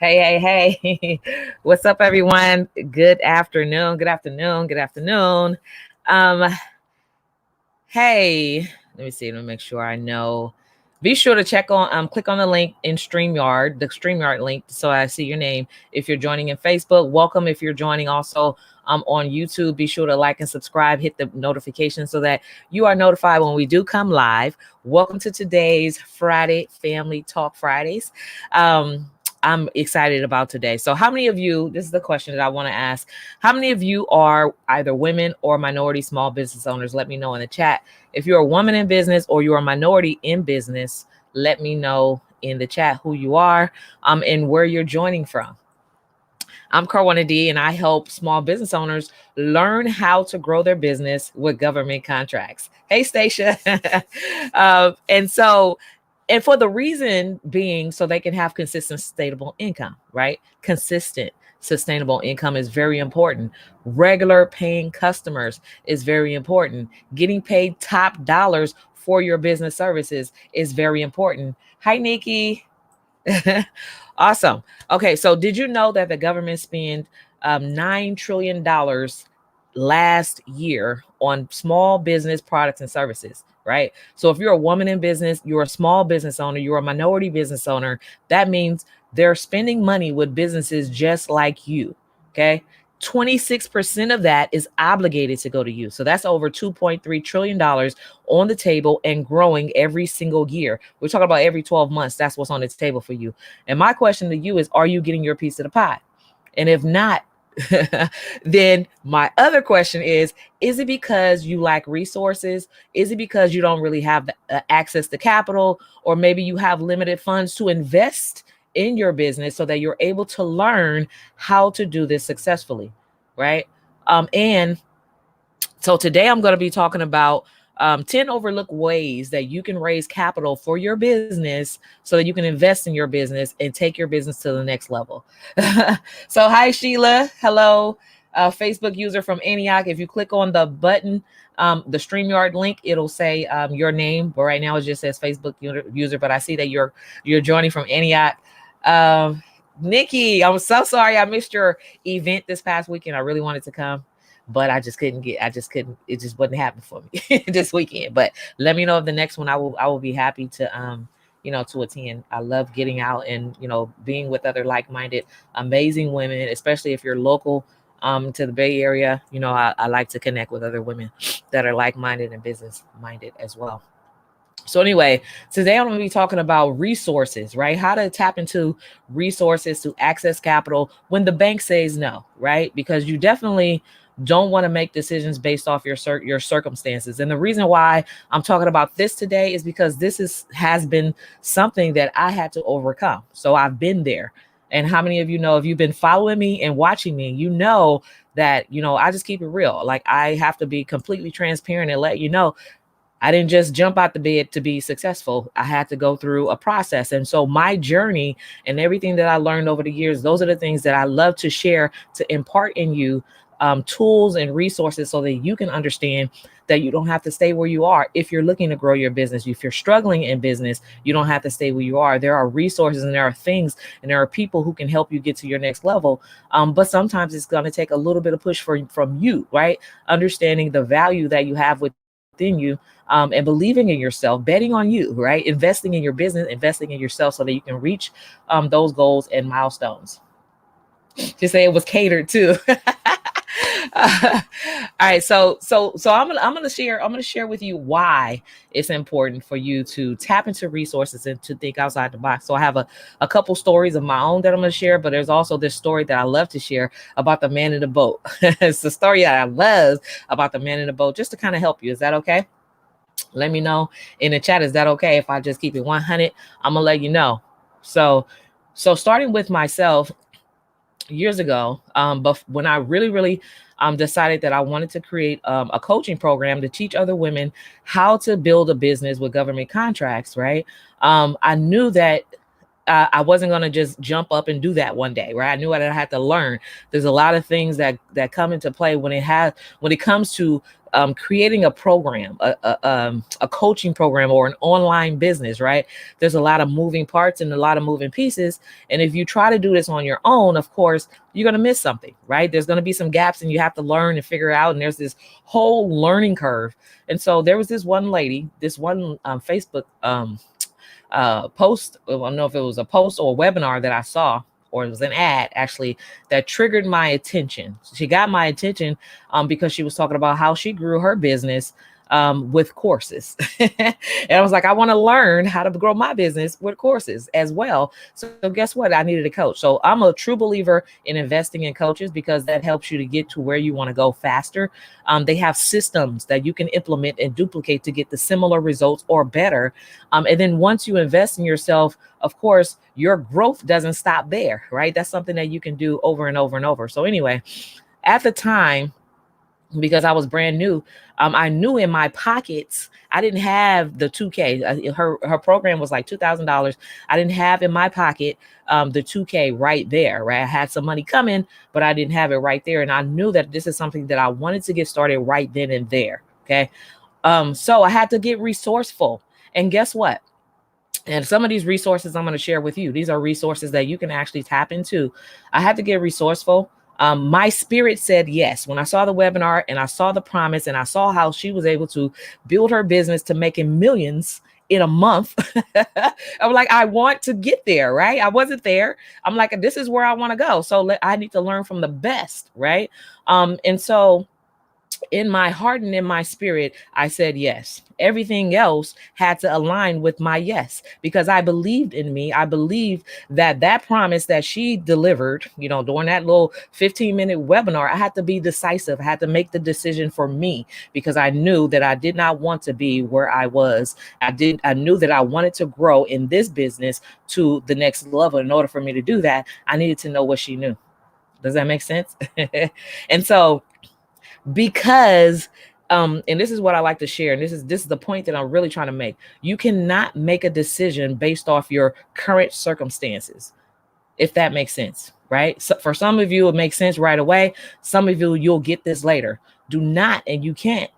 Hey. What's up, everyone? Good afternoon. Good afternoon. Good afternoon. Um, hey, let me see. Let me make sure I know. Be sure to check on click on the link in StreamYard, the StreamYard link, so I see your name. If you're joining in Facebook, welcome. If you're joining also on YouTube, be sure to like and subscribe, hit the notification so that you are notified when we do come live. Welcome to today's Friday Family Talk Fridays. I'm excited about today. So how many of you, this is the question that I want to ask. How many of you are either women or minority small business owners? Let me know in the chat. If you're a woman in business or you're a minority in business, let me know in the chat who you are and where you're joining from. I'm Karwana D, and I help small business owners learn how to grow their business with government contracts. Hey, Stacia. And for the reason being, so they can have consistent, sustainable income, right? Consistent, sustainable income is very important. Regular paying customers is very important. Getting paid top dollars for your business services is very important. Hi, Nikki. Awesome. Okay, so did you know that the government spent $9 trillion last year on small business products and services, right? So if you're a woman in business, you're a small business owner, you're a minority business owner, that means they're spending money with businesses just like you, okay? 26% of that is obligated to go to you. So that's over $2.3 trillion on the table and growing every single year. We're talking about every 12 months. That's what's on the table for you. And my question to you is, are you getting your piece of the pie? And if not, then my other question is it because you lack resources? Is it because you don't really have access to capital? Or maybe you have limited funds to invest in your business so that you're able to learn how to do this successfully, right? And so today I'm going to be talking about 10 overlooked ways that you can raise capital for your business so that you can invest in your business and take your business to the next level. So hi, Sheila. Hello, Facebook user from Antioch. If you click on the button, the StreamYard link, it'll say your name, but right now it just says Facebook user, but I see that you're joining from Antioch. Nikki, I'm so sorry I missed your event this past weekend. I really wanted to come, but it just wasn't happening for me this weekend. But let me know if the next one I will be happy to to attend. I love getting out and being with other like-minded amazing women, especially if you're local to the Bay Area. I like to connect with other women that are like-minded and business-minded as well. So anyway, today I'm going to be talking about resources, right? How to tap into resources to access capital when the bank says no, right? Because you definitely don't want to make decisions based off your circumstances. And the reason why I'm talking about this today is because this has been something that I had to overcome. So I've been there. And how many of you know, if you've been following me and watching me, you know that, I just keep it real. Like, I have to be completely transparent and let you know I didn't just jump out the bed to be successful. I had to go through a process. And so my journey and everything that I learned over the years, those are the things that I love to share, to impart in you tools and resources so that you can understand that you don't have to stay where you are. If you're looking to grow your business, if you're struggling in business, you don't have to stay where you are. There are resources and there are things and there are people who can help you get to your next level. But sometimes it's going to take a little bit of push from you, right? Understanding the value that you have within you. And believing in yourself, betting on you, right? Investing in your business, investing in yourself so that you can reach those goals and milestones. Just say it was catered to. All right, so I'm gonna share with you why it's important for you to tap into resources and to think outside the box. So I have a couple stories of my own that I'm gonna share, but there's also this story that I love to share about the man in the boat. It's the story that I love about the man in the boat, just to kind of help you. Is that okay? Let me know in the chat. Is that okay if I just keep it 100? I'm gonna let you know. So starting with myself years ago, but when I really decided that I wanted to create a coaching program to teach other women how to build a business with government contracts, right? I knew that I wasn't going to just jump up and do that one day, right? I knew I had to learn. There's a lot of things that come into play when it comes to creating a program, a coaching program, or an online business, right? There's a lot of moving parts and a lot of moving pieces. And if you try to do this on your own, of course, you're going to miss something, right? There's going to be some gaps and you have to learn and figure out. And there's this whole learning curve. And so there was this one lady, this one Facebook post. I don't know if it was a post or a webinar that I saw, or it was an ad actually, that triggered my attention. She got my attention because she was talking about how she grew her business with courses. And I was like, I want to learn how to grow my business with courses as well. So guess what? I needed a coach. So I'm a true believer in investing in coaches because that helps you to get to where you want to go faster. They have systems that you can implement and duplicate to get the similar results or better. And then once you invest in yourself, of course, your growth doesn't stop there, right? That's something that you can do over and over and over. So anyway, at the time, because I was brand new, I knew in my pockets, I didn't have the 2K. Her program was like $2,000. I didn't have in my pocket the 2K right there, right? I had some money coming, but I didn't have it right there. And I knew that this is something that I wanted to get started right then and there, okay? So I had to get resourceful. And guess what? And some of these resources I'm going to share with you. These are resources that you can actually tap into. I had to get resourceful. My spirit said yes. When I saw the webinar and I saw the promise and I saw how she was able to build her business to making millions in a month, I'm like, I want to get there, right? I wasn't there. I'm like, this is where I want to go. So I need to learn from the best, right? And so in my heart and in my spirit, I said yes. Everything else had to align with my yes, because I believed in me. I believed that promise that she delivered, during that little 15-minute webinar, I had to be decisive. I had to make the decision for me because I knew that I did not want to be where I was. I knew that I wanted to grow in this business to the next level. In order for me to do that, I needed to know what she knew. Does that make sense? And so, because and this is what I like to share, and this is the point that I'm really trying to make. You cannot make a decision based off your current circumstances, if that makes sense, right? So for some of you, it makes sense right away. Some of you, you'll get this later. Do not, and you can't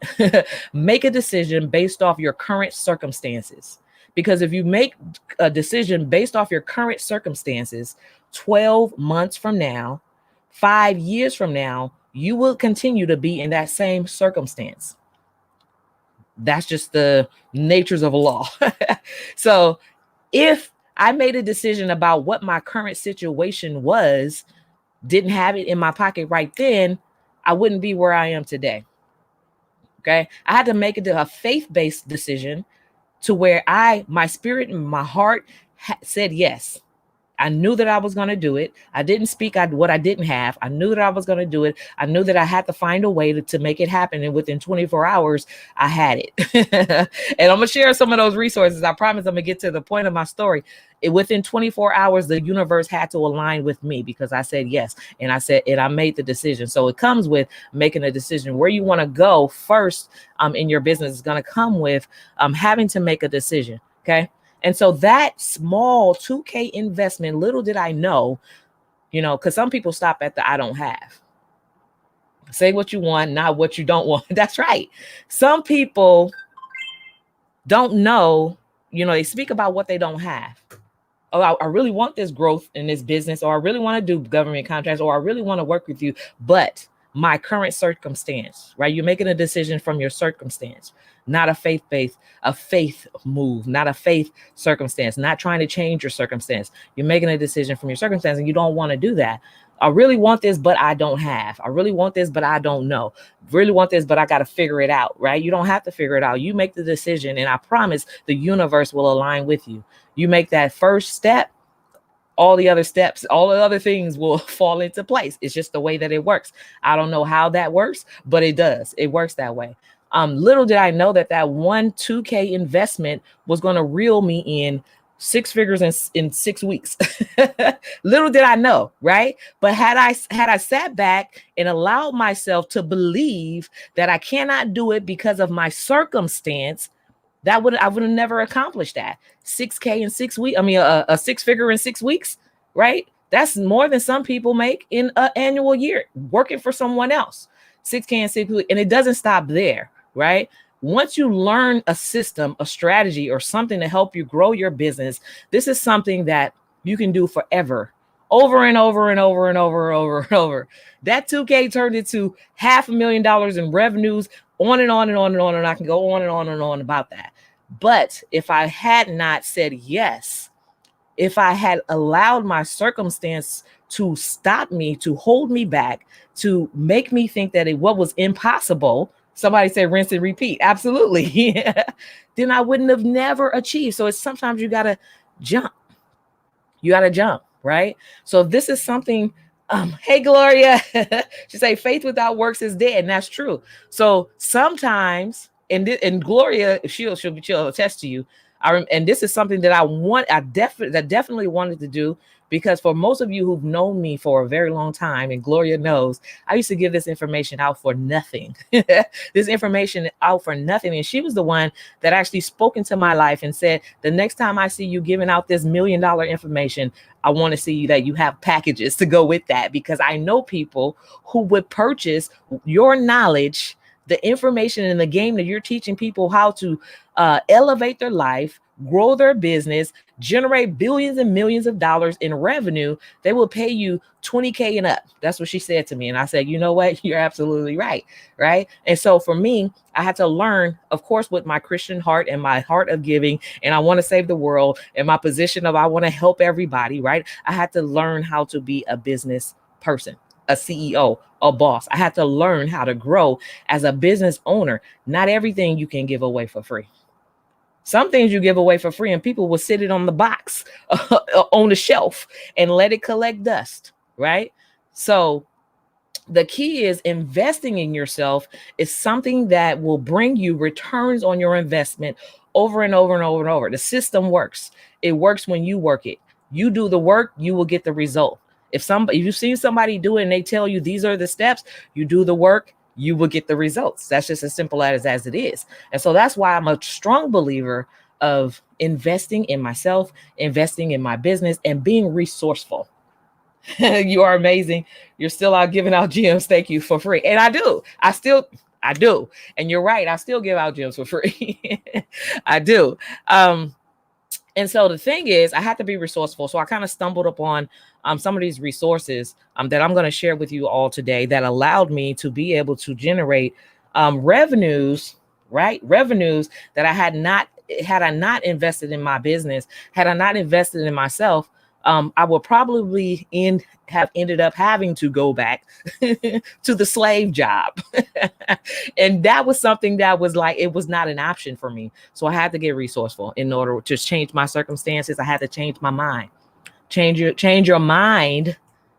make a decision based off your current circumstances, because if you make a decision based off your current circumstances, 12 months from now, 5 years from now, you will continue to be in that same circumstance. That's just the natures of law. So if I made a decision about what my current situation was, didn't have it in my pocket right then, I wouldn't be where I am today. Okay. I had to make it a faith-based decision to where my spirit and my heart said yes. I knew that I was going to do it. I didn't speak what I didn't have. I knew that I was going to do it. I knew that I had to find a way to make it happen. And within 24 hours, I had it. And I'm going to share some of those resources. I promise I'm going to get to the point of my story. Within 24 hours, the universe had to align with me because I said yes. And I made the decision. So it comes with making a decision. Where you want to go first in your business is going to come with having to make a decision. Okay. And so that small 2K investment, little did I know, because some people stop at the I don't have. Say what you want, not what you don't want. That's right. Some people don't know, they speak about what they don't have. Oh, I really want this growth in this business, or I really want to do government contracts, or I really want to work with you, but my current circumstance, right? You're making a decision from your circumstance, not a faith move, not a faith circumstance, not trying to change your circumstance. You're making a decision from your circumstance, and you don't want to do that. I really want this, but I don't have. I really want this, but I don't know. Really want this, but I got to figure it out, right? You don't have to figure it out. You make the decision, and I promise the universe will align with you. You make that first step, all the other steps, all the other things will fall into place. It's just the way that it works. I don't know how that works, but it does. It works that way. Little did I know that one 2K investment was going to reel me in 6 figures in 6 weeks. Little did I know, right? But had I sat back and allowed myself to believe that I cannot do it because of my circumstance, I would have never accomplished that. 6K in 6 weeks. I mean, a six figure in 6 weeks, right? That's more than some people make in an annual year working for someone else. 6K in 6 weeks. And it doesn't stop there, right? Once you learn a system, a strategy, or something to help you grow your business, this is something that you can do forever, over and over and over and over and over and over. That 2K turned into $500,000 in revenues, on and on and on and on. And I can go on and on and on about that. But if I had not said yes, if I had allowed my circumstance to stop me, to hold me back, to make me think that what was impossible, somebody said rinse and repeat. Absolutely. Then I wouldn't have never achieved. So it's sometimes you got to jump. You got to jump, right? So this is something. Hey, Gloria. She say faith without works is dead. And that's true. So sometimes, and Gloria, she'll attest to you. And this is something that I definitely wanted to do, because for most of you who've known me for a very long time, and Gloria knows, I used to give this information out for nothing. This information out for nothing. And she was the one that actually spoke into my life and said, the next time I see you giving out this $1 million information, I want to see that you have packages to go with that, because I know people who would purchase your knowledge, the information in the game that you're teaching people how to elevate their life, grow their business, generate billions and millions of dollars in revenue. They will pay you 20K and up. That's what she said to me. And I said, you know what? You're absolutely right. Right. And so for me, I had to learn, of course, with my Christian heart and my heart of giving, and I want to save the world, and my position of I want to help everybody. Right. I had to learn how to be a business person, a CEO, a boss. I had to learn how to grow as a business owner. Not everything you can give away for free. Some things you give away for free, and people will sit it on the box, on the shelf, and let it collect dust, right? So the key is investing in yourself is something that will bring you returns on your investment over and over and over and over. The system works. It works when you work it. You do the work, you will get the result. If you've seen somebody do it and they tell you these are the steps, you do the work, you will get the results. That's just as simple as it is. And so that's why I'm a strong believer of investing in myself, investing in my business, and being resourceful. You are amazing. You're still out giving out gems. Thank you, for free. And I do. I do. And you're right. I still give out gems for free. I do. And so the thing is, I had to be resourceful. So I kind of stumbled upon some of these resources that I'm going to share with you all today that allowed me to be able to generate revenues, right? Revenues that had I not invested in my business, had I not invested in myself, I would probably have ended up having to go back to the slave job. And that was something that was like, it was not an option for me. So I had to get resourceful in order to change my circumstances. I had to change my mind. Change your mind,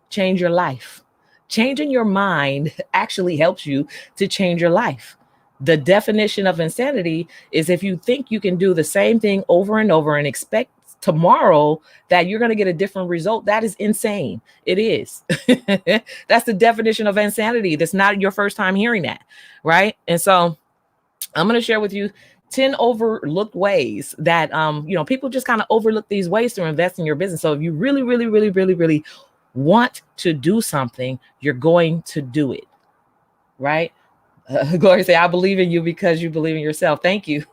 change your life. Changing your mind actually helps you to change your life. The definition of insanity is if you think you can do the same thing over and over and expect tomorrow that you're going to get a different result. That is insane. It is. That's the definition of insanity. That's not your first time hearing that, right? And so I'm going to share with you 10 overlooked ways that people just kind of overlook these ways to invest in your business. So if you really, really, really, really, really want to do something, you're going to do it, right? Gloria say, I believe in you because you believe in yourself. Thank you.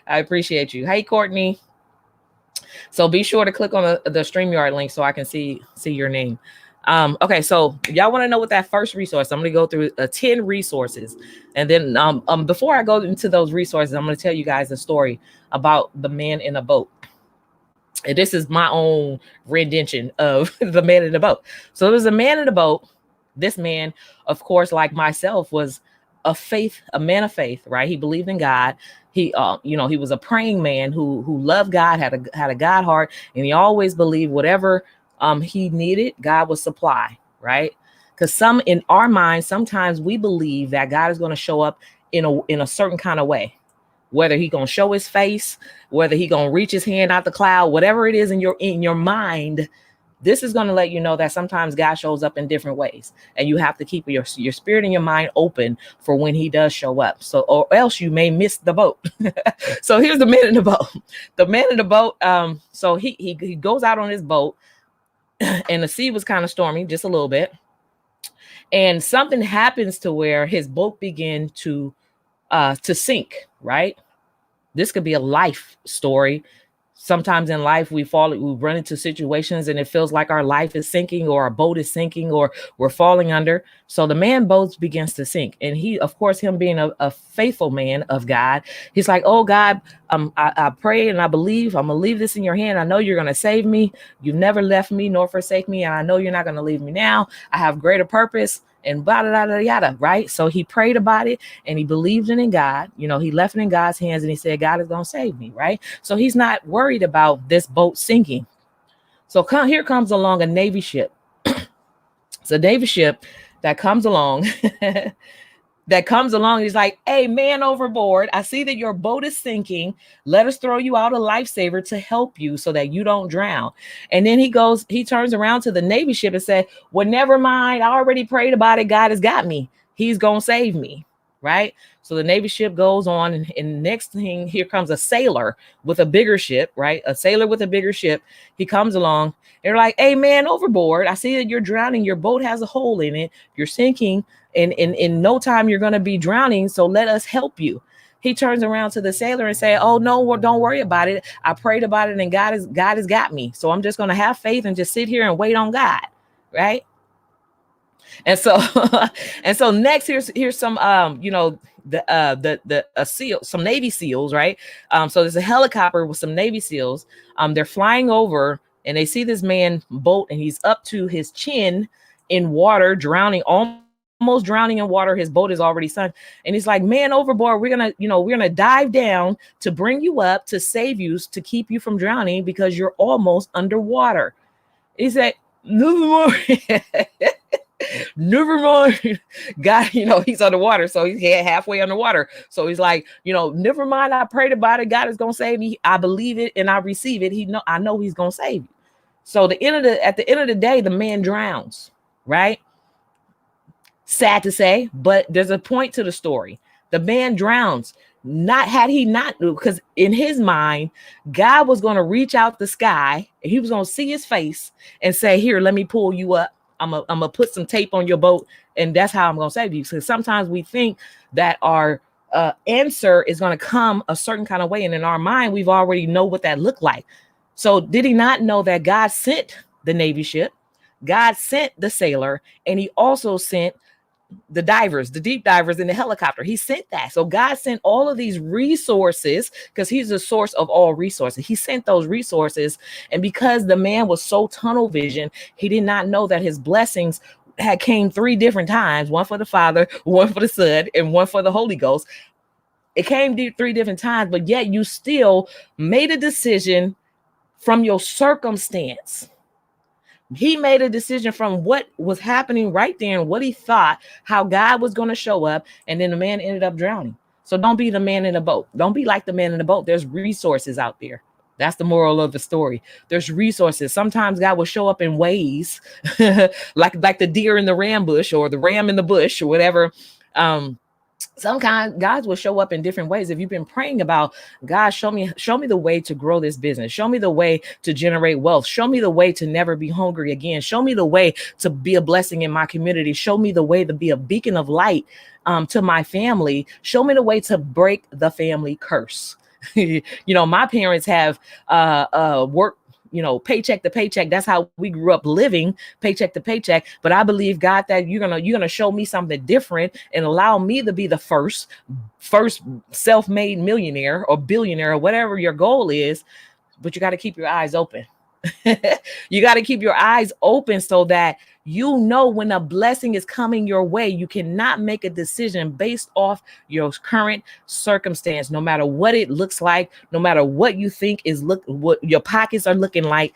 I appreciate you. Hey, Courtney. So be sure to click on the StreamYard link so I can see your name. Okay, so y'all want to know what that first resource? I'm going to go through 10 resources. And then before I go into those resources, I'm going to tell you guys a story about the man in a boat. And this is my own rendition of the man in the boat. So there was a man in a boat. This man, of course, like myself, was a man of faith, right? He believed in God. He, he was a praying man who loved God, had a God heart, and he always believed whatever he needed, God would supply, right? Because in our minds, sometimes we believe that God is going to show up in a certain kind of way, whether he going to show his face, whether he going to reach his hand out the cloud, whatever it is in your mind, This is going to let you know that sometimes God shows up in different ways, and you have to keep your spirit and your mind open for when he does show up. So, or else you may miss the boat. So here's the man in the boat. The man in the boat. So he goes out on his boat, and the sea was kind of stormy, just a little bit, and something happens to where his boat began to sink. Right. This could be a life story. Sometimes in life, we run into situations and it feels like our life is sinking, or our boat is sinking, or we're falling under. So the man boat begins to sink. And he, of course, him being a faithful man of God, he's like, oh God, I pray and I believe, I'm going to leave this in your hand. I know you're going to save me. You've never left me nor forsake me. And I know you're not going to leave me now. I have greater purpose. And blah, blah, blah, yada, right? So he prayed about it and he believed in God. You know, he left it in God's hands and he said, God is going to save me, right? So he's not worried about this boat sinking. So here comes along a Navy ship. It's a Navy ship that comes along. He's like, hey, man overboard, I see that your boat is sinking. Let us throw you out a lifesaver to help you so that you don't drown. And then he turns around to the Navy ship and said, well, never mind. I already prayed about it. God has got me. He's going to save me. Right. So the Navy ship goes on, and next thing, here comes a sailor with a bigger ship, right? A sailor with a bigger ship. He comes along. They're like, hey, man overboard, I see that you're drowning. Your boat has a hole in it. You're sinking. And in no time, you're going to be drowning. So let us help you. He turns around to the sailor and say, oh, no, don't worry about it. I prayed about it and God has got me. So I'm just going to have faith and just sit here and wait on God. Right. And so next here's some SEAL, some Navy SEALs, right? So there's a helicopter with some Navy SEAls. They're flying over and they see this man boat, and he's up to his chin in water, drowning, almost drowning in water. His boat is already sunk. And he's like, man overboard, we're gonna dive down to bring you up, to save you, to keep you from drowning because you're almost underwater. He said, no more. Never mind. God, he's underwater. So he's halfway underwater. So he's like, never mind. I prayed about it. God is going to save me. I believe it and I receive it. I know he's going to save you. So at the end of the day, the man drowns, right? Sad to say, but there's a point to the story. The man drowns. Because in his mind, God was going to reach out the sky and he was going to see his face and say, here, let me pull you up. I'm gonna put some tape on your boat, and that's how I'm gonna save you. So sometimes we think that our answer is gonna come a certain kind of way, and in our mind, we've already know what that looked like. So did he not know that God sent the Navy ship, God sent the sailor, and he also sent the divers, the deep divers in the helicopter? He sent that. So God sent all of these resources because he's the source of all resources. He sent those resources. And because the man was so tunnel vision, he did not know that his blessings had came 3 different times, one for the Father, one for the Son, and one for the Holy Ghost. It came 3 different times, but yet you still made a decision from your circumstance. He made a decision from what was happening right there and what he thought, how God was going to show up. And then the man ended up drowning. So don't be the man in the boat. Don't be like the man in the boat. There's resources out there. That's the moral of the story. There's resources. Sometimes God will show up in ways like the deer in the ram bush or the ram in the bush or whatever. Sometimes God will show up in different ways. If you've been praying about, God, show me the way to grow this business. Show me the way to generate wealth. Show me the way to never be hungry again. Show me the way to be a blessing in my community. Show me the way to be a beacon of light to my family. Show me the way to break the family curse. My parents have worked, paycheck to paycheck. That's how we grew up, living paycheck to paycheck. But I believe, God, that you're gonna show me something different and allow me to be the first self-made millionaire or billionaire or whatever your goal is. But you got to keep your eyes open. You got to keep your eyes open so that when a blessing is coming your way, you cannot make a decision based off your current circumstance, no matter what it looks like, no matter what you think what your pockets are looking like.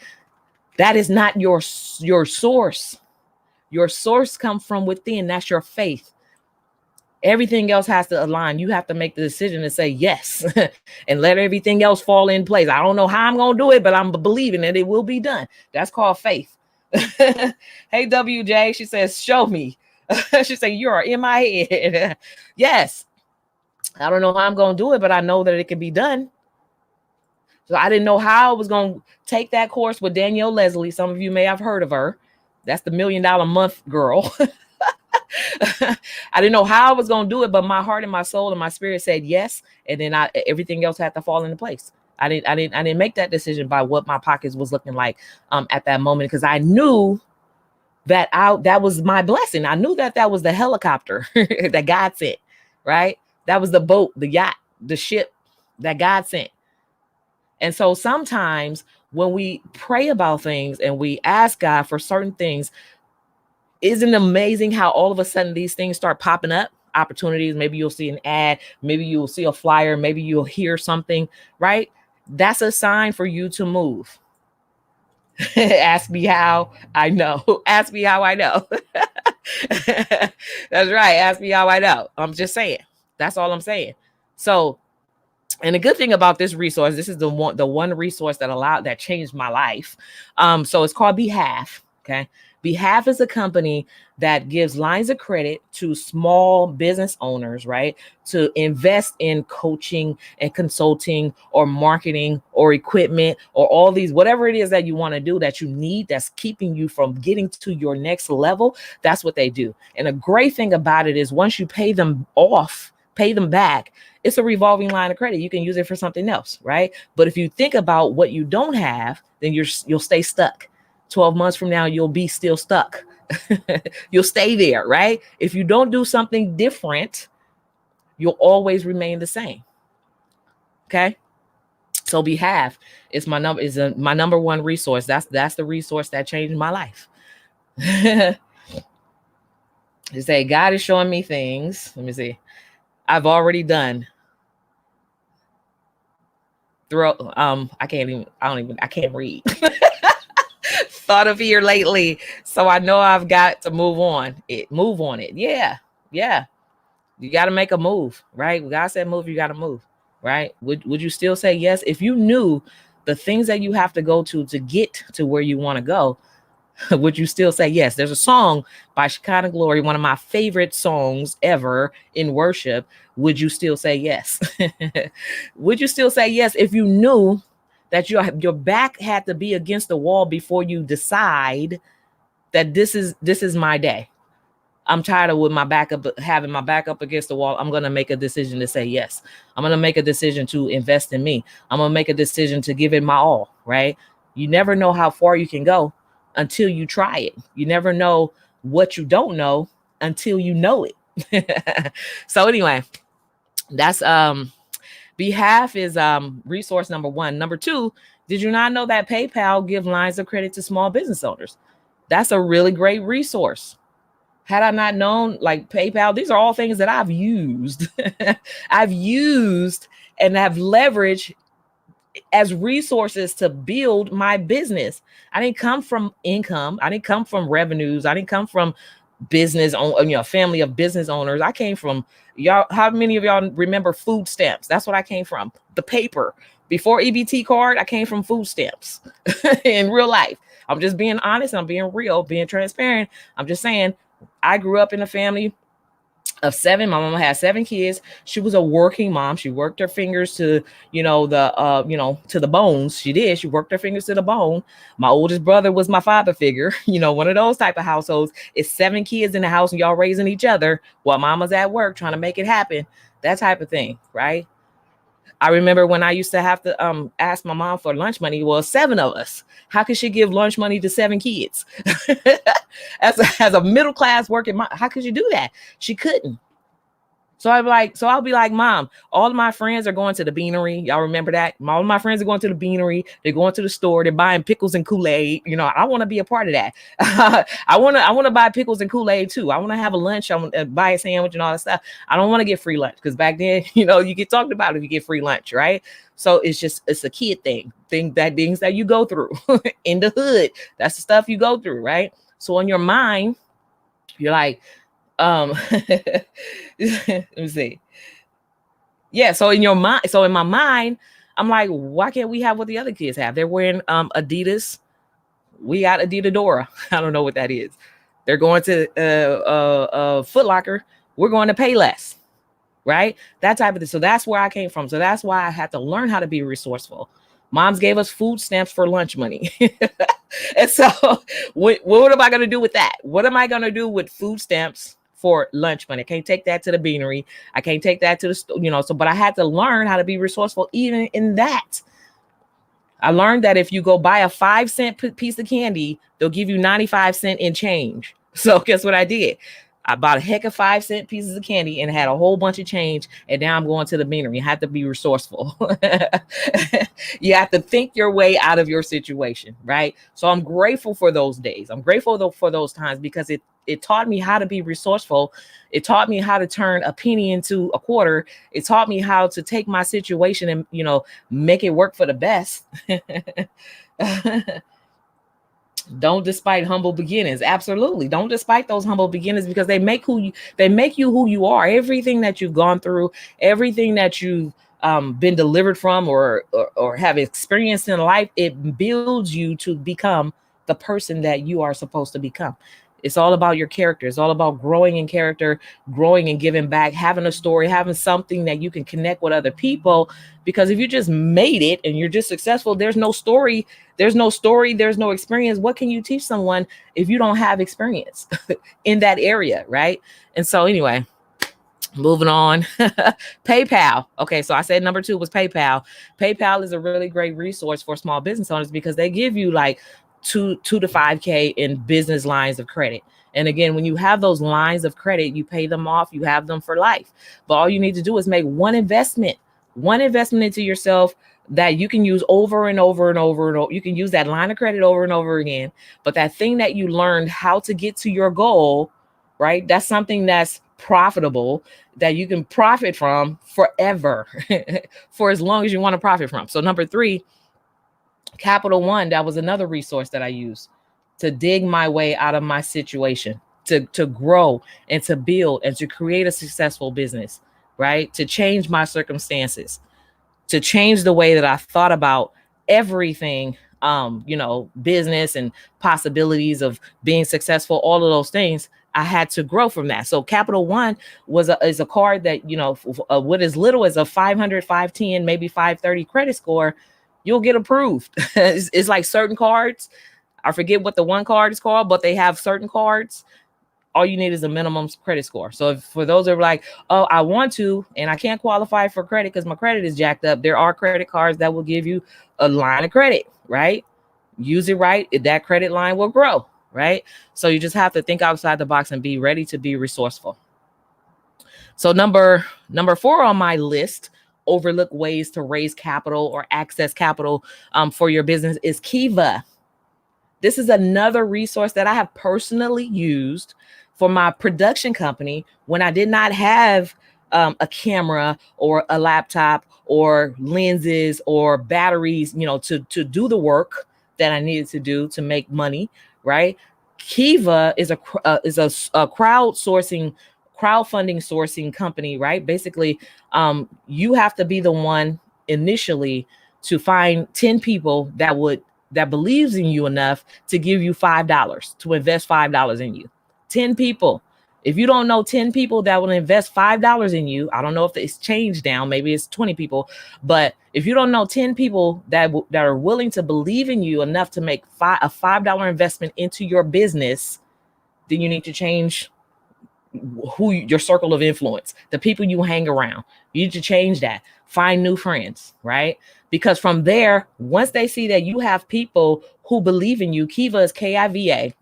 That is not your source. Your source comes from within. That's your faith. Everything else has to align. You have to make the decision to say yes and let everything else fall in place. I don't know how I'm going to do it, but I'm believing that it will be done. That's called faith. Hey, WJ, she says, show me. She said, you are in my head. Yes. I don't know how I'm going to do it, but I know that it can be done. So I didn't know how I was going to take that course with Danielle Leslie. Some of you may have heard of her. That's the $1 Million a Month girl. I didn't know how I was going to do it, but my heart and my soul and my spirit said yes. And then everything else had to fall into place. I didn't make that decision by what my pockets was looking like at that moment, because I knew that that was my blessing. I knew that was the helicopter that God sent, right? That was the boat, the yacht, the ship that God sent. And so sometimes when we pray about things and we ask God for certain things, isn't it amazing how all of a sudden these things start popping up? Opportunities. Maybe you'll see an ad, maybe you'll see a flyer, maybe you'll hear something, right? That's a sign for you to move. Ask me how I know. Ask me how I know. That's right. Ask me how I know. I'm just saying. That's all I'm saying. So, and the good thing about this resource, this is the one resource that changed my life. So it's called Behalf. Okay. Behalf is a company that gives lines of credit to small business owners, right? To invest in coaching and consulting or marketing or equipment or all these, whatever it is that you want to do that you need, that's keeping you from getting to your next level. That's what they do. And a great thing about it is once you pay them back, it's a revolving line of credit. You can use it for something else, right? But if you think about what you don't have, then you'll stay stuck. 12 months from now, you'll be still stuck. You'll stay there, right? If you don't do something different, you'll always remain the same. Okay. So Behalf is my number one resource. That's the resource that changed my life. You say, God is showing me things. Let me see. I've already done. I can't read. Thought of here lately, so I know I've got to move on it. Yeah. You got to make a move, right? God said move, you got to move, right? Would you still say yes if you knew the things that you have to go to get to where you want to go? Would you still say yes? There's a song by Shekinah Glory, one of my favorite songs ever in worship. Would you still say yes? Would you still say yes if you knew that your back had to be against the wall before you decide that this is my day? I'm tired of having my back up against the wall. I'm going to make a decision to say yes. I'm going to make a decision to invest in me. I'm going to make a decision to give it my all, right? You never know how far you can go until you try it. You never know what you don't know until you know it. So anyway, that's Behalf is resource number one. Number two, did you not know that PayPal give lines of credit to small business owners? That's a really great resource. Had I not known, like PayPal, these are all things that I've used. I've used and have leveraged as resources to build my business. I didn't come from income. I didn't come from revenues. I didn't come from business on, family of business owners. I came from y'all. How many of y'all remember food stamps? That's what I came from. The paper before EBT card. I came from food stamps in real life. I'm just being honest. I'm being real, being transparent. I'm just saying I grew up in a family of 7. My mama had 7 kids. She was a working mom. She worked her fingers to, to the bones. She did. She worked her fingers to the bone. My oldest brother was my father figure. One of those type of households. It's 7 kids in the house and y'all raising each other while mama's at work trying to make it happen. That type of thing, right? I remember when I used to have to ask my mom for lunch money. Well, 7 of us. How could she give lunch money to 7 kids? as a middle class working mom, how could you do that? She couldn't. So I'll be like, Mom, all of my friends are going to the beanery. Y'all remember that? All of my friends are going to the beanery. They're going to the store. They're buying pickles and Kool-Aid. I want to be a part of that. I want to buy pickles and Kool-Aid too. I want to have a lunch. I want to buy a sandwich and all that stuff. I don't want to get free lunch because back then, you get talked about if you get free lunch, right? So it's a kid things that you go through in the hood. That's the stuff you go through, right? So in your mind, you're like, let me see. Yeah, so in my mind, I'm like, why can't we have what the other kids have? They're wearing Adidas we got Adidas. I don't know what that is. They're going to Foot Locker. We're going to pay less, right? That type of thing. So that's where I came from. So that's why I had to learn how to be resourceful. Moms gave us food stamps for lunch money. And so what am I going to do with that? What am I going to do with food stamps for lunch money? I can't take that to the beanery. I can't take that to the store, so, but I had to learn how to be resourceful even in that. I learned that if you go buy a 5-cent piece of candy, they'll give you 95 cents in change. So guess what I did? I bought a heck of 5-cent pieces of candy and had a whole bunch of change. And now I'm going to the beanery. You have to be resourceful. You have to think your way out of your situation, right? So I'm grateful for those days. I'm grateful for those times because it taught me how to be resourceful. It taught me how to turn a penny into a quarter. It taught me how to take my situation and, make it work for the best. Don't despite humble beginnings. Absolutely. Don't despite those humble beginnings because they make you who you are. Everything that you've gone through, everything that you've been delivered from or have experienced in life, it builds you to become the person that you are supposed to become. It's all about your character. It's all about growing in character, growing and giving back, having a story, having something that you can connect with other people. Because if you just made it and you're just successful, there's no story, there's no experience. What can you teach someone if you don't have experience in that area, right? And so anyway, moving on. PayPal. Okay, so I said number 2 was PayPal. PayPal is a really great resource for small business owners because they give you like 2 to 5K in business lines of credit. And again, when you have those lines of credit, you pay them off, you have them for life. But all you need to do is make one investment into yourself that you can use over and over and over and over. You can use that line of credit over and over again. But that thing that you learned how to get to your goal, right? That's something that's profitable that you can profit from forever for as long as you want to profit from. So number 3, Capital One, that was another resource that I used to dig my way out of my situation, to grow and to build and to create a successful business, right? To change my circumstances, to change the way that I thought about everything, business and possibilities of being successful, all of those things. I had to grow from that. So Capital One is a card that, with as little as a 500, 510, maybe 530 credit score, you'll get approved. It's like certain cards. I forget what the one card is called, but they have certain cards. All you need is a minimum credit score. So for those that are like, oh, I want to, and I can't qualify for credit because my credit is jacked up, there are credit cards that will give you a line of credit, right? Use it right. That credit line will grow, right? So you just have to think outside the box and be ready to be resourceful. So number 4 on my list, overlook ways to raise capital or access capital for your business, is Kiva. This is another resource that I have personally used for my production company when I did not have a camera or a laptop or lenses or batteries, to do the work that I needed to do to make money, right? Kiva is a crowdfunding sourcing company, right? Basically, you have to be the one initially to find 10 people that believes in you enough to give you $5, to invest $5 in you. 10 people. If you don't know 10 people that will invest $5 in you, I don't know if it's changed now, maybe it's 20 people, but if you don't know 10 people that are willing to believe in you enough to make a $5 investment into your business, then you need to change your circle of influence, the people you hang around. You need to change that. Find new friends, right? Because from there, once they see that you have people who believe in you, Kiva is Kiva.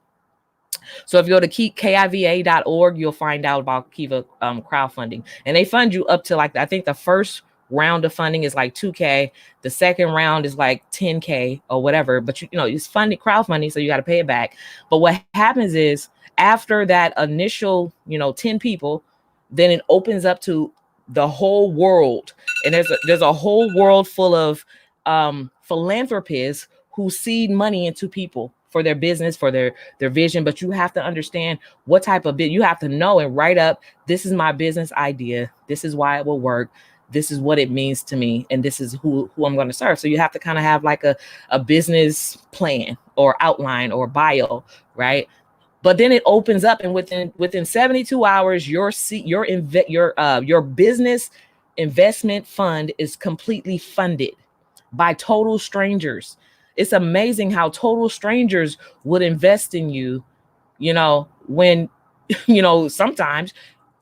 So if you go to kiva.org, you'll find out about Kiva crowdfunding. And they fund you up to I think the first round of funding is like $2K. The second round is like $10K or whatever. But it's crowdfunding, so you got to pay it back. But what happens is after that initial, 10 people, then it opens up to the whole world. And there's a whole world full of philanthropists who seed money into people for their business, for their vision. But you have to understand what type of you have to know and write up, this is my business idea. This is why it will work. this is what it means to me, and this is who I'm going to serve. So you have to kind of have like a business plan or outline or bio, right? But then it opens up, and within 72 hours, your business investment fund is completely funded by total strangers. It's amazing how total strangers would invest in you, when, sometimes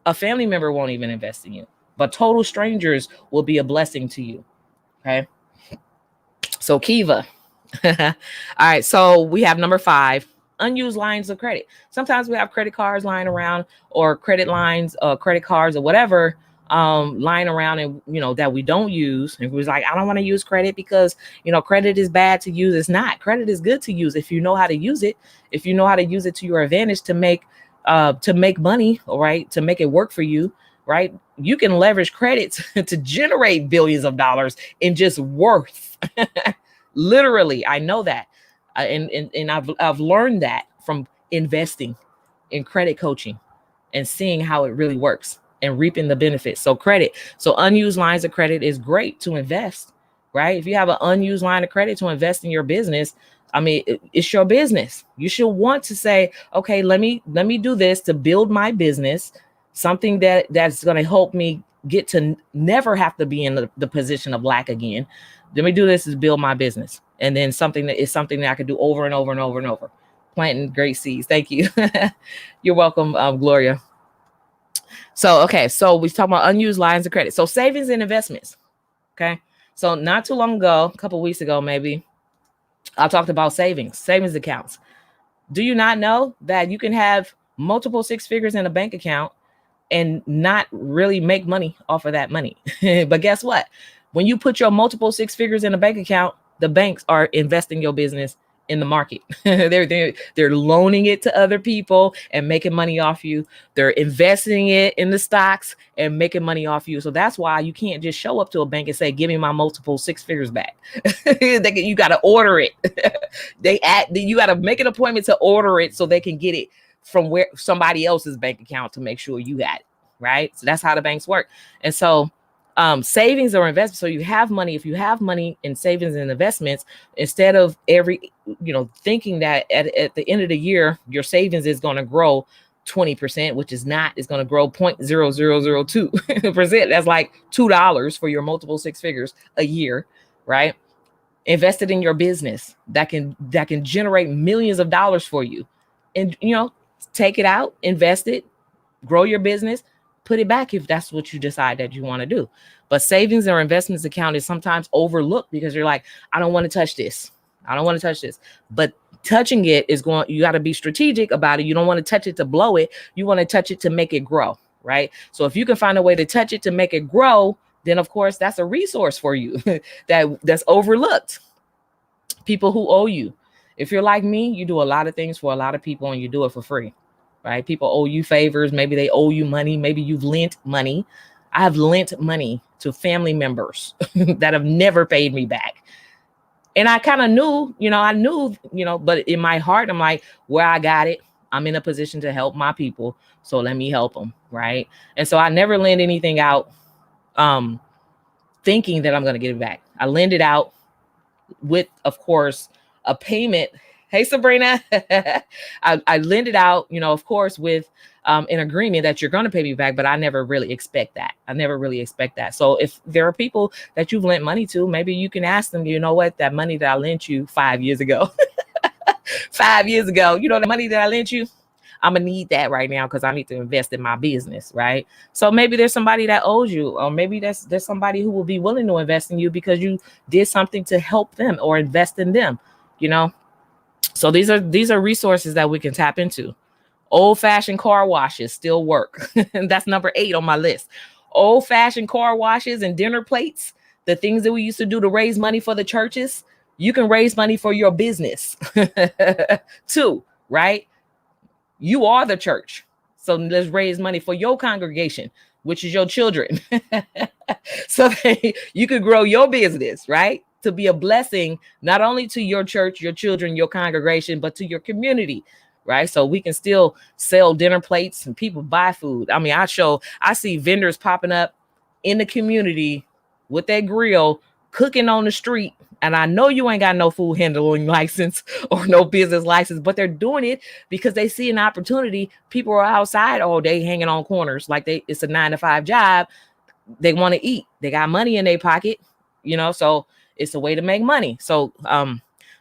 a family member won't even invest in you, but total strangers will be a blessing to you. Okay. So Kiva. All right. So we have number 5, unused lines of credit. Sometimes we have credit cards lying around, or credit lines, credit cards or whatever, lying around, and that we don't use. And we was like, I don't want to use credit because credit is bad to use. It's not. Credit is good to use if you know how to use it. If you know how to use it to your advantage to make money, all right, to make it work for you, right? You can leverage credits to generate billions of dollars in just worth. Literally, I know that, and I've learned that from investing in credit coaching and seeing how it really works and reaping the benefits. So unused lines of credit is great to invest, right? If you have an unused line of credit to invest in your business, I mean, it's your business. You should want to say, okay, let me do this to build my business, something that's going to help me get to never have to be in the position of lack again. Let me do this to build my business. And then something that I could do over and over and over and over. Planting great seeds. Thank you. You're welcome, Gloria. So, okay. So we talk about unused lines of credit. So savings and investments. Okay. So not too long ago, a couple of weeks ago, maybe, I talked about savings accounts. Do you not know that you can have multiple 6 figures in a bank account and not really make money off of that money? But guess what? When you put your multiple 6 figures in a bank account, the banks are investing your business in the market. They're loaning it to other people and making money off you. They're investing it in the stocks and making money off you. So that's why you can't just show up to a bank and say, give me my multiple 6 figures back. You got to order it. You got to make an appointment to order it so they can get it from where somebody else's bank account to make sure you got it. Right. So that's how the banks work. And so savings or investments. So you have money. If you have money in savings and investments, instead of thinking that at the end of the year, your savings is going to grow 20%, which is not, it's going to grow 0.0002%. That's like $2 for your multiple 6 figures a year, right? Invested in your business that can generate millions of dollars for you, and take it out, invest it, grow your business, put it back if that's what you decide that you want to do. But savings or investments account is sometimes overlooked because you're like, I don't want to touch this. But touching it is you got to be strategic about it. You don't want to touch it to blow it. You want to touch it to make it grow, right? So if you can find a way to touch it to make it grow, then of course that's a resource for you that's overlooked. People who owe you. If you're like me, you do a lot of things for a lot of people and you do it for free. Right? People owe you favors. Maybe they owe you money. Maybe you've lent money. I have lent money to family members that have never paid me back. And I kind of knew, but in my heart, I'm like, where I got it, I'm in a position to help my people. So let me help them. Right. And so I never lend anything out thinking that I'm going to get it back. I lend it out with, of course, a payment. Hey, Sabrina. I lend it out, of course, with an agreement that you're going to pay me back, but I never really expect that. So if there are people that you've lent money to, maybe you can ask them, you know what, that money that I lent you 5 years ago, the money that I lent you, I'm going to need that right now because I need to invest in my business, right? So maybe there's somebody that owes you, or maybe there's somebody who will be willing to invest in you because you did something to help them or invest in them, So these are resources that we can tap into. Old-fashioned car washes still work. That's number 8 on my list. Old-fashioned car washes and dinner plates, the things that we used to do to raise money for the churches, you can raise money for your business too, right? You are the church. So let's raise money for your congregation, which is your children. So you could grow your business, right? To be a blessing, not only to your church, your children, your congregation, but to your community, right? So we can still sell dinner plates and people buy food. I mean, I see vendors popping up in the community with that grill cooking on the street. And I know you ain't got no food handling license or no business license, but they're doing it because they see an opportunity. People are outside all day hanging on corners like it's a 9-to-5 job. They want to eat. They got money in their pocket, so it's a way to make money. So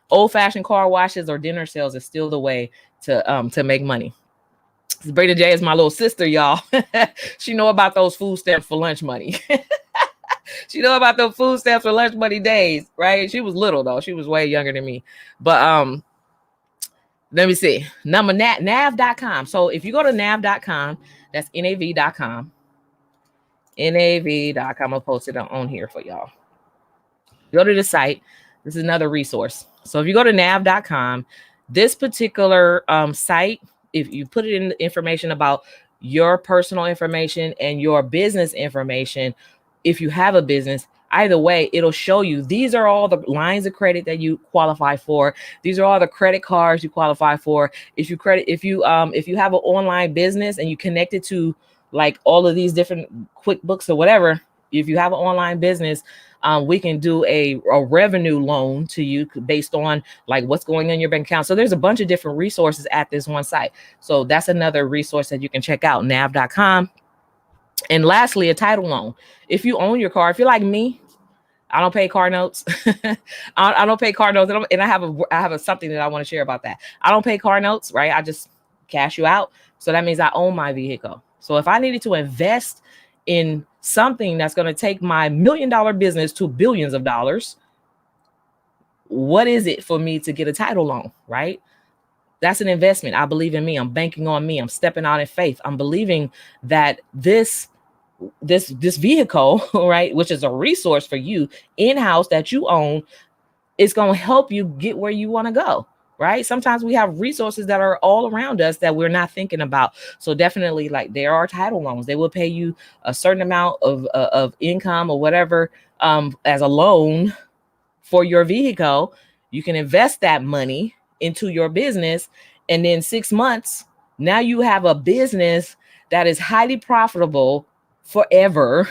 old-fashioned car washes or dinner sales is still the way to make money. Breda J is my little sister, y'all. She know about those food stamps for lunch money. She know about those food stamps for lunch money days, right? She was little though. She was way younger than me. But let me see. Number nav.com. So if you go to nav.com, that's nav.com. nav.com. I'll post it on here for y'all. Go to the site. This is another resource. So if you go to nav.com, this particular site, if you put it in the information about your personal information and your business information, if you have a business, either way, it'll show you these are all the lines of credit that you qualify for. These are all the credit cards you qualify for. If you have an online business and you connect it to like all of these different QuickBooks or whatever, if you have an online business, we can do a revenue loan to you based on like what's going on in your bank account. So there's a bunch of different resources at this one site. So that's another resource that you can check out, nav.com. And lastly, a title loan. If you own your car, if you're like me, I don't pay car notes. I don't pay car notes. And I have something that I want to share about that. I don't pay car notes, right? I just cash you out. So that means I own my vehicle. So if I needed to invest in something that's going to take my $1 million business to billions of dollars, what is it for me to get a title loan, right? That's an investment. I believe in me. I'm banking on me. I'm stepping out in faith. I'm believing that this vehicle, right, which is a resource for you in-house that you own, is going to help you get where you want to go, right? Sometimes we have resources that are all around us that we're not thinking about. So definitely, like, there are title loans. They will pay you a certain amount of income or whatever as a loan for your vehicle. You can invest that money into your business, and then 6 months, now you have a business that is highly profitable forever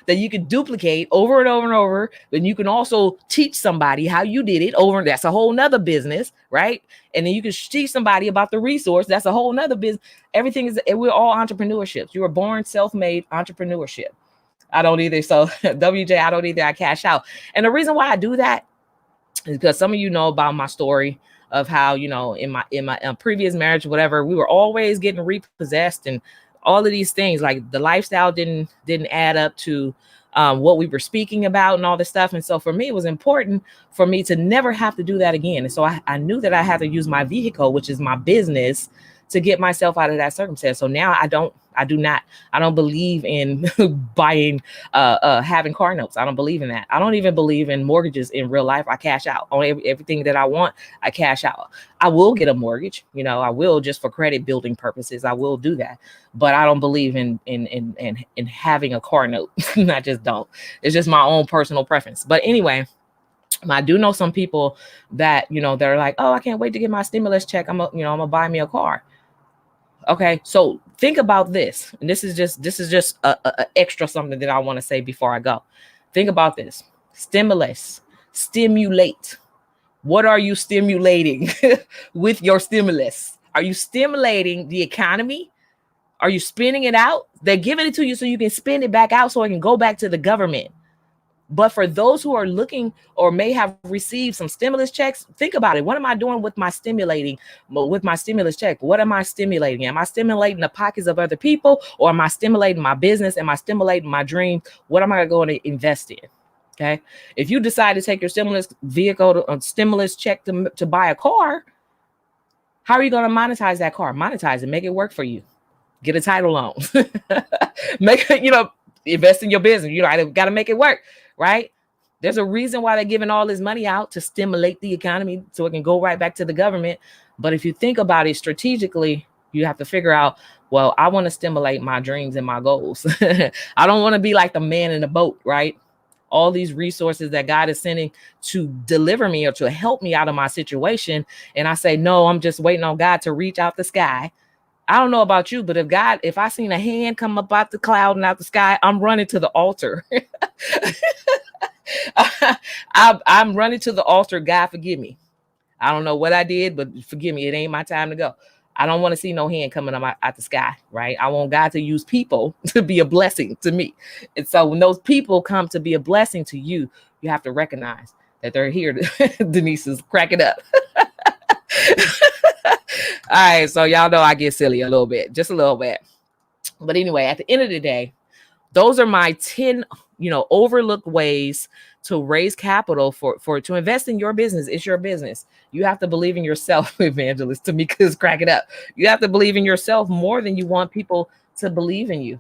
that you can duplicate over and over and over. Then you can also teach somebody how you did it over. That's a whole nother business, right? And then you can teach somebody about the resource. That's a whole nother business. Everything is, we're all entrepreneurships. You were born self-made entrepreneurship. I don't either. So WJ, I don't either. I cash out. And the reason why I do that is because some of you know about my story of how, in my previous marriage, whatever, we were always getting repossessed and all of these things. Like the lifestyle didn't add up to what we were speaking about and all this stuff. And so for me, it was important for me to never have to do that again. And so I knew that I had to use my vehicle, which is my business, to get myself out of that circumstance. So now I don't believe in buying, having car notes. I don't believe in that. I don't even believe in mortgages in real life. I cash out on everything that I want. I cash out. I will get a mortgage. I will, just for credit building purposes. I will do that, but I don't believe in having a car note. I just don't. It's just my own personal preference. But anyway, I do know some people that, they're like, oh, I can't wait to get my stimulus check. I'm gonna buy me a car. Okay, so think about this. And this is just a extra something that I want to say before I go. Think about this. Stimulate. What are you stimulating with your stimulus? Are you stimulating the economy? Are you spending it out? They're giving it to you so you can spend it back out so it can go back to the government. But for those who are looking or may have received some stimulus checks, think about it. What am I doing with my stimulus check? What am I stimulating? Am I stimulating the pockets of other people, or am I stimulating my business? Am I stimulating my dream? What am I going to invest in? Okay. If you decide to take your stimulus check to buy a car, how are you going to monetize that car? Monetize it, make it work for you. Get a title loan, invest in your business. I got to make it work. Right? There's a reason why they're giving all this money out to stimulate the economy so it can go right back to the government. But if you think about it strategically, you have to figure out, well, I want to stimulate my dreams and my goals. I don't want to be like the man in the boat, right? All these resources that God is sending to deliver me or to help me out of my situation. And I say, no, I'm just waiting on God to reach out the sky I don't know about you, but if I seen a hand come up out the cloud and out the sky, I'm running to the altar. I'm running to the altar. God, forgive me. I don't know what I did, but forgive me. It ain't my time to go. I don't want to see no hand coming out the sky, right? I want God to use people to be a blessing to me. And so when those people come to be a blessing to you, you have to recognize that they're here. Denise is cracking up. All right. So y'all know I get silly a little bit, just a little bit. But anyway, at the end of the day, those are my 10, overlooked ways to raise capital for to invest in your business. It's your business. You have to believe in yourself, Evangelist. To me, because crack it up. You have to believe in yourself more than you want people to believe in you.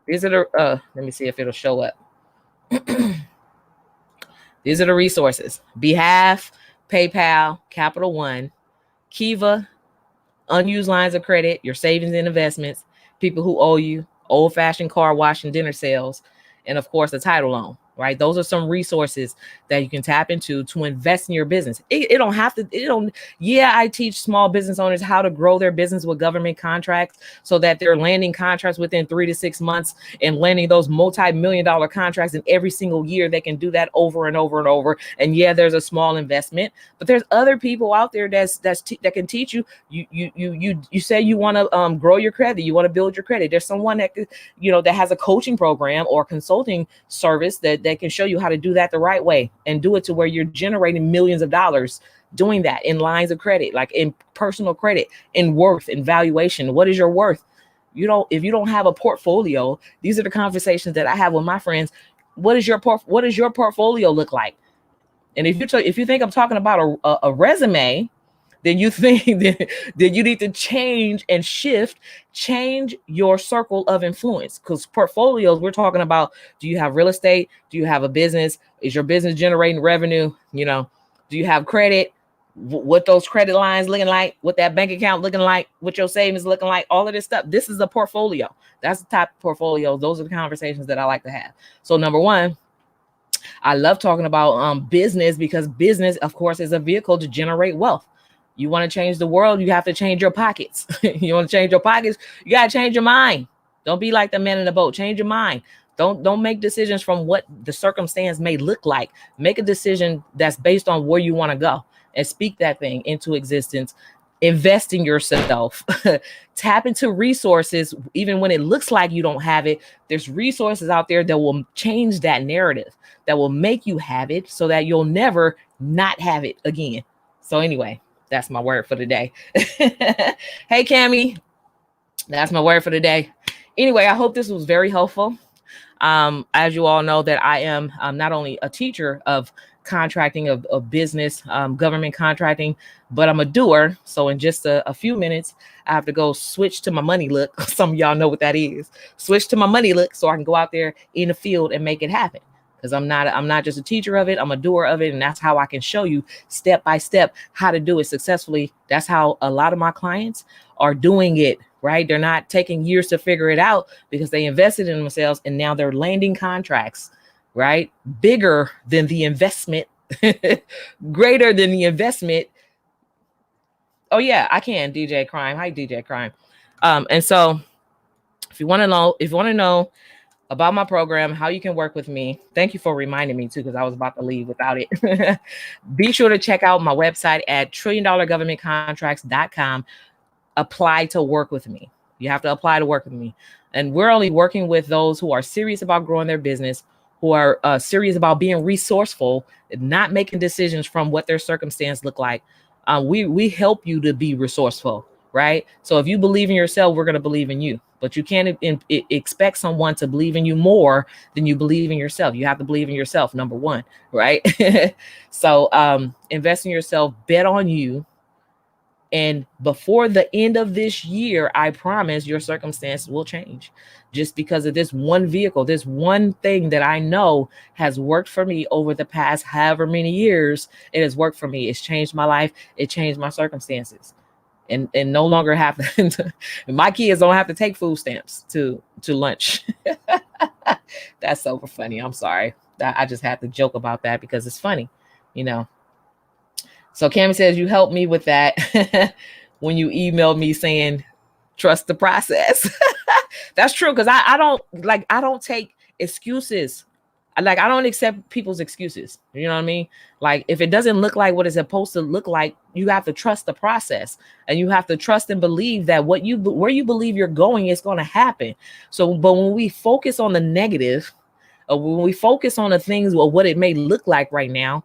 These are the let me see if it'll show up. These are the resources: Behalf, PayPal, Capital One, Kiva, unused lines of credit, your savings and investments, people who owe you, old-fashioned car wash and dinner sales, and of course a title loan, right? Those are some resources that you can tap into to invest in your business. It don't have to, yeah, I teach small business owners how to grow their business with government contracts so that they're landing contracts within 3 to 6 months and landing those multi-million-dollar contracts. And every single year they can do that over and over and over. And yeah, there's a small investment, but there's other people out there that can teach you. You say you want to grow your credit, you want to build your credit. There's someone that that has a coaching program or consulting service that can show you how to do that the right way and do it to where you're generating millions of dollars doing that in lines of credit, like in personal credit, in worth, in valuation. What is your worth? If you don't have a portfolio, these are the conversations that I have with my friends. What does your portfolio look like? And if you think I'm talking about a resume, then you think that you need to change your circle of influence. Because portfolios, we're talking about, do you have real estate? Do you have a business? Is your business generating revenue? Do you have credit? What those credit lines looking like? What that bank account looking like? What your savings looking like? All of this stuff. This is a portfolio. That's the type of portfolio. Those are the conversations that I like to have. So number one, I love talking about business, because business, of course, is a vehicle to generate wealth. You want to change the world, you have to change your pockets. You want to change your pockets, you got to change your mind. Don't be like the man in the boat. Change your mind. Don't make decisions from what the circumstance may look like. Make a decision that's based on where you want to go and speak that thing into existence. Invest in yourself. Tap into resources even when it looks like you don't have it. There's resources out there that will change that narrative, that will make you have it so that you'll never not have it again. So anyway, that's my word for the day. Hey, Cammie, that's my word for the day. Anyway, I hope this was very helpful. As you all know, that I am not only a teacher of contracting, of business, government contracting, but I'm a doer. So in just a few minutes, I have to go switch to my money look. Some of y'all know what that is. Switch to my money look so I can go out there in the field and make it happen. Because I'm not just a teacher of it, I'm a doer of it. And that's how I can show you step by step how to do it successfully. That's how a lot of my clients are doing it, right? They're not taking years to figure it out because they invested in themselves and now they're landing contracts, right? Bigger than the investment, greater than the investment. Oh yeah, I can, DJ Crime. Hi, DJ Crime. And so if you want to know about my program, how you can work with me. Thank you for reminding me too, because I was about to leave without it. Be sure to check out my website at trilliondollargovernmentcontracts.com. Apply to work with me. You have to apply to work with me. And we're only working with those who are serious about growing their business, who are serious about being resourceful, not making decisions from what their circumstance look like. We help you to be resourceful, right? So if you believe in yourself, we're going to believe in you. But you can't expect someone to believe in you more than you believe in yourself. You have to believe in yourself, number one, right? So invest in yourself, bet on you. And before the end of this year, I promise your circumstances will change just because of this one vehicle, this one thing that I know has worked for me over the past however many years. It has worked for me. It's changed my life. It changed my circumstances. And no longer have to, my kids don't have to take food stamps to lunch. That's so funny. I'm sorry. I just have to joke about that because it's funny, So Cammie says, you helped me with that when you emailed me saying Trust the process. That's true. Cause I don't take excuses. Like, I don't accept people's excuses. You know what I mean? Like, if it doesn't look like what it's supposed to look like, you have to trust the process, and you have to trust and believe that where you believe you're going is going to happen. So, but when we focus on the negative, or when we focus on the things or what it may look like right now,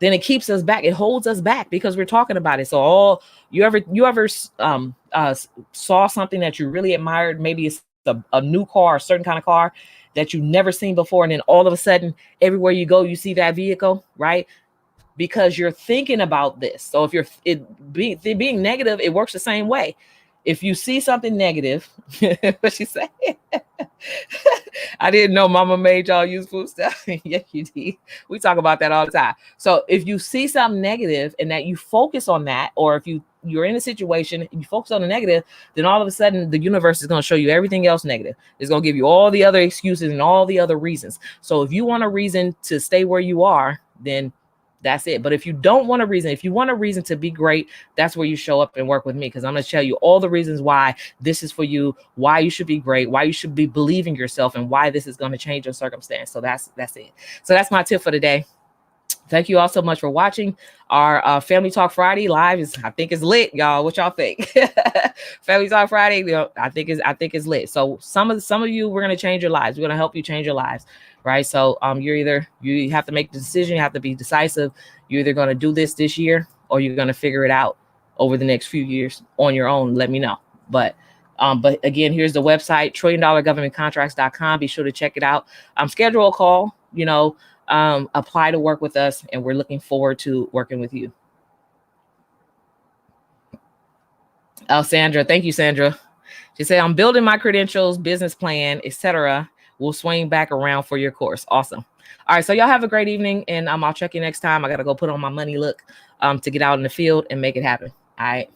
then it keeps us back. It holds us back because we're talking about it. So you ever saw something that you really admired? Maybe it's a new car, a certain kind of car that you've never seen before. And then all of a sudden, everywhere you go, you see that vehicle, right? Because you're thinking about this. So if being negative, it works the same way. If you see something negative, what she say? I didn't know Mama made y'all use food stuff. Yeah, you did. We talk about that all the time. So if you see something negative and that you focus on that, or if you're in a situation and you focus on the negative, then all of a sudden the universe is going to show you everything else negative. It's going to give you all the other excuses and all the other reasons. So if you want a reason to stay where you are, then that's it. But if you don't want a reason, if you want a reason to be great, that's where you show up and work with me, because I'm going to tell you all the reasons why this is for you, why you should be great, why you should be believing yourself, and why this is going to change your circumstance. So that's it. So that's my tip for today. Thank you all so much for watching. Our Family Talk Friday live I think is lit, y'all. What y'all think? Family Talk Friday, I think is lit. So some of you, we're gonna change your lives. We're gonna help you change your lives, right? So you have to make the decision. You have to be decisive. You're either gonna do this year, or you're gonna figure it out over the next few years on your own. Let me know. But again, here's the website, $1,000,000governmentcontracts.com. Be sure to check it out. Schedule a call. Apply to work with us, and we're looking forward to working with you. Oh, Sandra, thank you, Sandra. She said, I'm building my credentials, business plan, etc. We'll swing back around for your course. Awesome. All right, so y'all have a great evening, and I'll check you next time. I gotta go put on my money look to get out in the field and make it happen. All right.